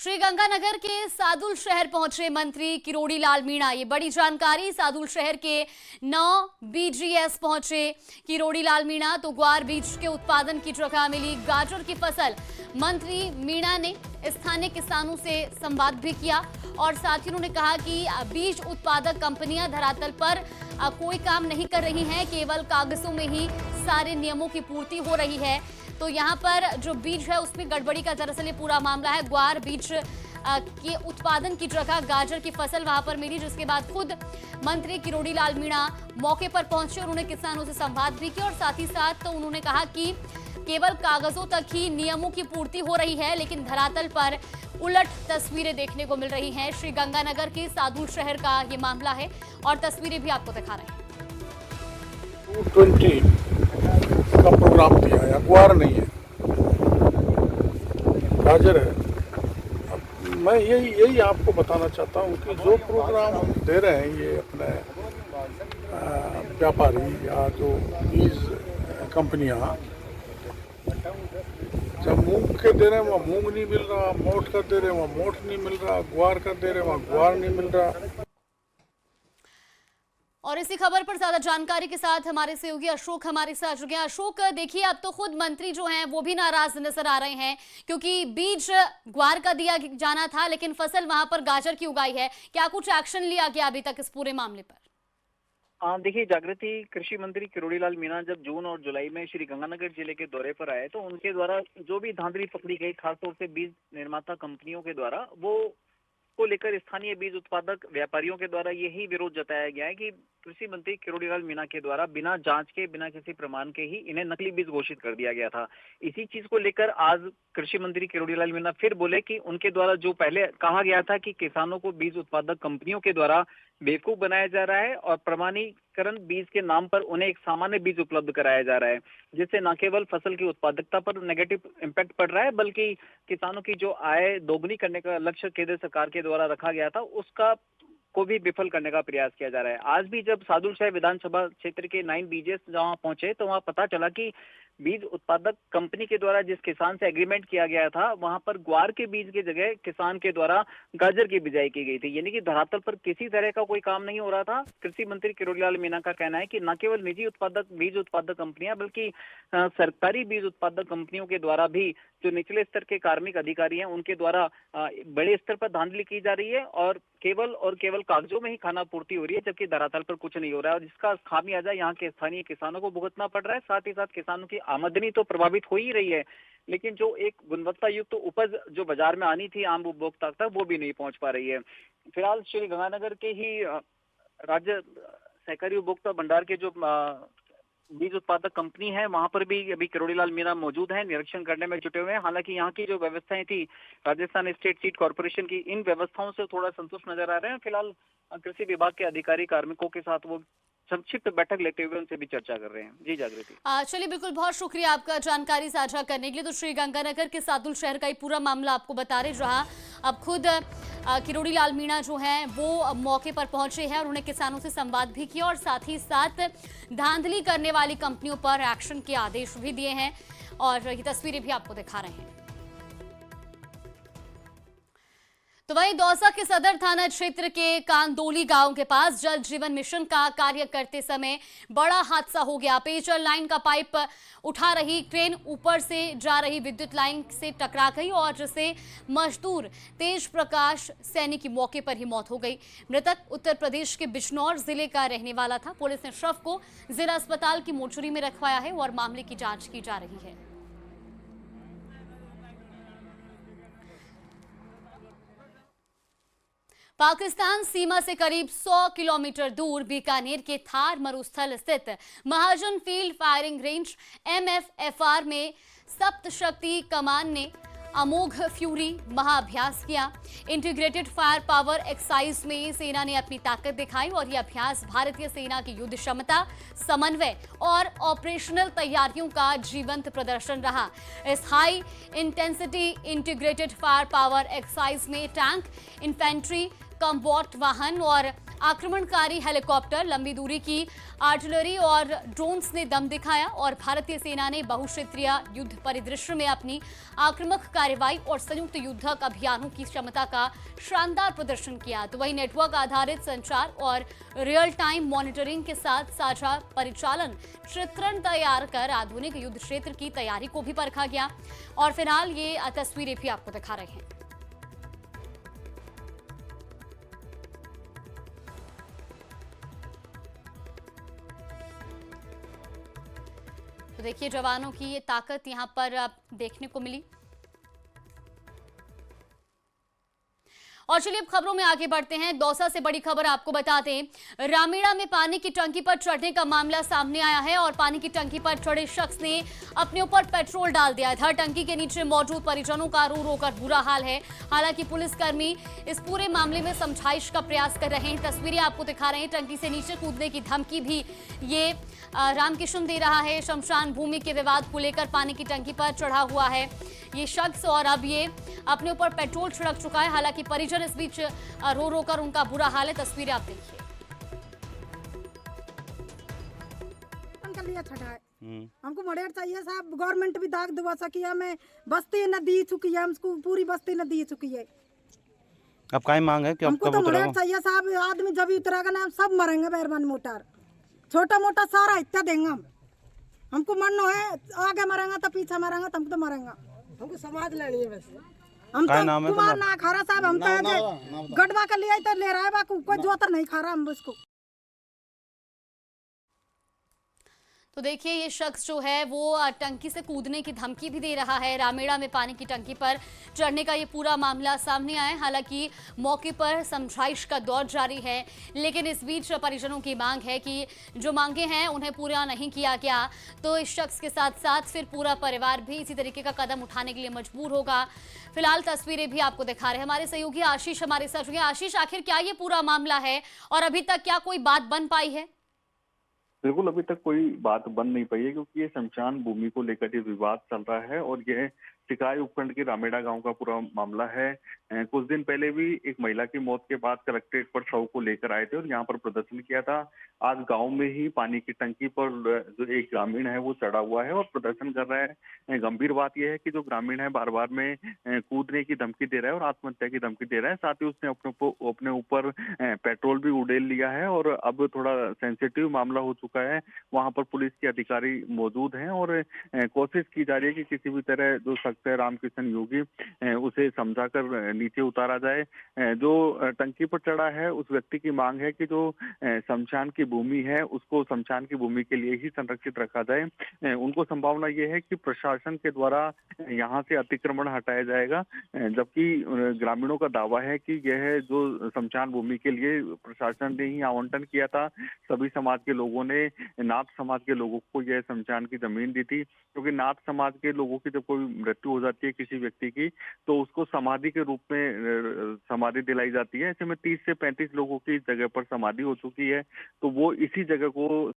श्रीगंगानगर के सादुल शहर पहुंचे मंत्री किरोड़ी लाल मीणा। ये बड़ी जानकारी। सादुल शहर के 9 बीजीएस पहुंचे किरोड़ी लाल मीणा। तो ग्वार बीज के उत्पादन की जगह मिली गाजर की फसल। मंत्री मीणा ने स्थानीय किसानों से संवाद भी किया और साथ ही उन्होंने कहा कि बीज उत्पादक कंपनियां धरातल पर कोई काम नहीं कर रही हैं, केवल कागजों में ही सारे नियमों की पूर्ति हो रही है। तो यहाँ पर जो बीज है उसमें गड़बड़ी का दरअसल ये पूरा मामला है। ग्वार बीज के उत्पादन की जगह गाजर की फसल वहां पर मिली, जिसके बाद खुद मंत्री किरोड़ी लाल मीणा मौके पर पहुंचे और उन्हें किसानों से संवाद भी किया और साथ ही साथ तो उन्होंने कहा कि केवल कागजों तक ही नियमों की पूर्ति हो रही है, लेकिन धरातल पर उलट तस्वीरें देखने को मिल रही हैं। श्रीगंगानगर के सादुल शहर का ये मामला है और तस्वीरें भी आपको दिखा रहे हैं। 220 का प्रोग्राम दिया है, ग्वार नहीं है, गाजर है। अब मैं यही आपको बताना चाहता हूँ कि जो प्रोग्राम हम दे रहे हैं ये अपने व्यापारी या जो बीज कंपनियाँ, जब मूंग के दे रहे हैं वहाँ मूंग नहीं मिल रहा, मोठ का दे रहे हैं वहाँ मोठ नहीं मिल रहा, ग्वार का दे रहे हैं वहाँ ग्वार नहीं मिल रहा। और इसी खबर पर ज्यादा जानकारी के साथ हमारे सहयोगी अशोक हमारे साथ जुड़ गए। अशोक, देखिए अब तो खुद मंत्री जो हैं वो भी नाराज नजर आ रहे हैं क्योंकि बीज ग्वार का दिया जाना था लेकिन फसल वहां पर गाजर की उगाई है। क्या कुछ एक्शन लिया गया अभी तक इस पूरे मामले पर? देखिए, जागृति कृषि मंत्री किरोड़ी लाल मीणा जब जून और जुलाई में श्री गंगानगर जिले के दौरे पर आए तो उनके द्वारा जो भी धांधली पकड़ी गई, खासतौर से बीज निर्माता कंपनियों के द्वारा, वो को लेकर स्थानीय बीज उत्पादक व्यापारियों के द्वारा यही विरोध जताया गया है कि कृषि मंत्री किरोड़ी लाल मीणा के द्वारा बिना जांच के, बिना किसी प्रमाण के ही इन्हें नकली बीज घोषित कर दिया गया था। इसी चीज को लेकर आज कृषि मंत्री किरोड़ी लाल मीणा फिर बोले कि उनके द्वारा जो पहले कहा गया था कि किसानों को बीज उत्पादक कंपनियों के द्वारा बेवकूफ बनाया जा रहा है और प्रमाणीकरण बीज के नाम पर उन्हें एक सामान्य बीज उपलब्ध कराया जा रहा है, जिससे न केवल फसल की उत्पादकता पर नेगेटिव इम्पैक्ट पड़ रहा है बल्कि किसानों की जो आय दोगुनी करने का लक्ष्य केंद्र सरकार के द्वारा रखा गया था उसका को भी विफल करने का प्रयास किया जा रहा है। आज भी जब सादुल शहर विधानसभा क्षेत्र के 9 बीजेस जहां पहुंचे तो वहां पता चला कि बीज उत्पादक कंपनी के द्वारा जिस किसान से एग्रीमेंट किया गया था वहां पर ग्वार के बीज की जगह किसान के द्वारा गाजर की बिजाई की गई थी, यानी कि धरातल पर किसी तरह का कोई काम नहीं हो रहा था। कृषि मंत्री किरोड़ी लाल मीणा का कहना है कि न केवल निजी बीज उत्पादक कंपनियां बल्कि सरकारी बीज उत्पादक कंपनियों के द्वारा भी जो निचले स्तर के कार्मिक अधिकारी हैं उनके द्वारा बड़े स्तर पर धांधली की जा रही है और केवल कागजों में ही खाना पूर्ति हो रही है, जबकि धरातल पर कुछ नहीं हो रहा है और जिसका खामियाजा यहाँ के स्थानीय किसानों को भुगतना पड़ रहा है। साथ ही साथ किसानों की आमदनी तो प्रभावित हो ही रही है, लेकिन जो एक गुणवत्ता युक्त उपज जो बाजार में आनी थी आम उपभोक्ता तक, वो भी नहीं पहुंच पा रही है। फिलहाल श्री गंगानगर के ही राज्य सहकारी उपभोक्ता भंडार के जो बीज उत्पादक कंपनी है वहां पर भी अभी किरोड़ी लाल मीणा मौजूद हैं, निरीक्षण करने में जुटे हुए हैं। हालांकि यहाँ की जो व्यवस्थाएं थी राजस्थान स्टेट सीड कॉर्पोरेशन की, इन व्यवस्थाओं से थोड़ा संतुष्ट नजर आ रहे हैं। फिलहाल कृषि विभाग के अधिकारी कार्मिकों के साथ वो संक्षिप्त बैठक लेते हुए उनसे भी चर्चा कर रहे हैं। जी जागृति। चलिए, बिल्कुल, बहुत शुक्रिया आपका जानकारी साझा करने के लिए। तो श्रीगंगानगर के सादुल शहर का ये पूरा मामला आपको बता रहे, जहां अब खुद किरोड़ी लाल मीणा जो हैं वो मौके पर पहुंचे हैं और उन्हें किसानों से संवाद भी किया और साथ ही साथ धांधली करने वाली कंपनियों पर एक्शन के आदेश भी दिए हैं और ये तस्वीरें भी आपको दिखा रहे हैं। तो वहीं दौसा के सदर थाना क्षेत्र के कांदोली गांव के पास जल जीवन मिशन का कार्य करते समय बड़ा हादसा हो गया। पेयजल लाइन का पाइप उठा रही क्रेन ऊपर से जा रही विद्युत लाइन से टकरा गई और जिससे मजदूर तेज प्रकाश सैनी की मौके पर ही मौत हो गई। मृतक उत्तर प्रदेश के बिजनौर जिले का रहने वाला था। पुलिस ने शव को जिला अस्पताल की मोर्चरी में रखवाया है और मामले की जांच की जा रही है। पाकिस्तान सीमा से करीब 100 किलोमीटर दूर बीकानेर के थार मरुस्थल स्थित महाजन फील्ड फायरिंग रेंज MFFR में सप्तशक्ति कमान ने अमोघ फ्यूरी महाअभ्यास किया। इंटीग्रेटेड फायर पावर एक्सरसाइज में सेना ने अपनी ताकत दिखाई और यह अभ्यास भारतीय सेना की युद्ध क्षमता, समन्वय और ऑपरेशनल तैयारियों का जीवंत प्रदर्शन रहा। इस high intensity integrated fire power exercise में टैंक, इन्फेंट्री, कम्बॉट वाहन और आक्रमणकारी हेलीकॉप्टर, लंबी दूरी की आर्टिलरी और ड्रोन्स ने दम दिखाया और भारतीय सेना ने बहुक्षेत्रीय युद्ध परिदृश्य में अपनी आक्रामक कार्रवाई और संयुक्त युद्धक अभियानों की क्षमता का शानदार प्रदर्शन किया। तो वही नेटवर्क आधारित संचार और रियल टाइम मॉनिटरिंग के साथ साझा परिचालन चित्रण तैयार कर आधुनिक युद्ध क्षेत्र की तैयारी को भी परखा गया और फिलहाल ये तस्वीरें भी आपको दिखा रहे हैं। तो देखिए जवानों की ये ताकत यहां पर देखने को मिली। और चलिए अब खबरों में आगे बढ़ते हैं। दौसा से बड़ी खबर आपको बता दें, रामीड़ा में पानी की टंकी पर चढ़ने का मामला सामने आया है और पानी की टंकी पर चढ़े शख्स ने अपने ऊपर पेट्रोल डाल दिया। इधर टंकी के नीचे मौजूद परिजनों का रो रो कर बुरा हाल है। हालांकि पुलिसकर्मी इस पूरे मामले में समझाइश का प्रयास कर रहे हैं। तस्वीरें आपको दिखा रहे हैं। टंकी से नीचे कूदने की धमकी भी ये रामकिशन दे रहा है। शमशान भूमि के विवाद को लेकर पानी की टंकी पर चढ़ा हुआ है ये शख्स और अब ये अपने ऊपर पेट्रोल छिड़क चुका है। हालांकि परिजन इस बीच रो रो कर उनका बुरा हाल है। तस्वीरें आप देखिए। हमको मर्डर चाहिए साहब। गवर्नमेंट भी दाग दुआ सकी है। हमें बस्ती न दी चुकी है, हमको पूरी बस्ती न दी चुकी है। अब क्या मांग है कि हमको तो मर्डर चाहिए साहब। आदमी जब उतरेगा ना सब मरेंगे। बैरबान मोटर छोटा मोटा सारा हिस्सा देंगे हम। हमको मरना है, आगे मरेंगे तो पीछे मरेंगे तो हम तो मरेंगे। हमको समाज लेनी है। वैसे हम तो कुमार ना खा रहा साहब। हम तो गढ़वा का लिया तो ले रहा है, बाकी कोई जोतर नहीं खा रहा हम उसको। तो देखिए ये शख्स जो है वो टंकी से कूदने की धमकी भी दे रहा है। रामेड़ा में पानी की टंकी पर चढ़ने का ये पूरा मामला सामने आया है। हालांकि मौके पर समझाइश का दौर जारी है, लेकिन इस बीच परिजनों की मांग है कि जो मांगे हैं उन्हें पूरा नहीं किया गया तो इस शख्स के साथ साथ फिर पूरा परिवार भी इसी तरीके का कदम उठाने के लिए मजबूर होगा। फिलहाल तस्वीरें भी आपको दिखा रहे हैं हमारे सहयोगी आशीष हमारे साथ जुड़े। आशीष, आखिर क्या ये पूरा मामला है और अभी तक क्या कोई बात बन पाई है? बिल्कुल, अभी तक कोई बात बन नहीं पाई है क्योंकि ये शमशान भूमि को लेकर ये विवाद चल रहा है और यह टिकाई उपखंड के रामेड़ा गांव का पूरा मामला है। कुछ दिन पहले भी एक महिला की मौत के बाद कलेक्ट्रेट पर शव को लेकर आए थे और यहाँ पर प्रदर्शन किया था। आज गांव में ही पानी की टंकी पर जो एक ग्रामीण है वो चढ़ा हुआ है और प्रदर्शन कर रहा है। गंभीर बात यह है कि जो ग्रामीण है बार बार में कूदने की धमकी दे रहा है और आत्महत्या की धमकी दे रहा है। साथ ही उसने अपने ऊपर पेट्रोल भी उड़ेल लिया है और अब थोड़ा सेंसिटिव मामला हो चुका है। वहां पर पुलिस के अधिकारी मौजूद हैं और कोशिश की जा रही है कि किसी भी तरह जो शख्स है रामकिशन योगी उसे समझाकर नीचे उतारा जाए। जो टंकी पर चढ़ा है उस व्यक्ति की मांग है कि जो शमशान की भूमि है उसको शमशान की भूमि के लिए ही संरक्षित रखा जाए। उनको संभावना ये है कि प्रशासन के द्वारा यहाँ से अतिक्रमण हटाया जाएगा, जबकि ग्रामीणों का दावा है कि यह जो शमशान भूमि के लिए प्रशासन ने ही आवंटन किया था। सभी समाज के लोगों ने नाथ समाज के लोगों को यह शमशान की जमीन दी थी, क्योंकि नाथ समाज के लोगों की जब कोई मृत्यु हो जाती है किसी व्यक्ति की तो उसको समाधि के रूप में समाधि दिलाई जाती है। ऐसे में 30 से 35 लोगों की इस जगह पर समाधि हो चुकी है, तो वो इसी जगह को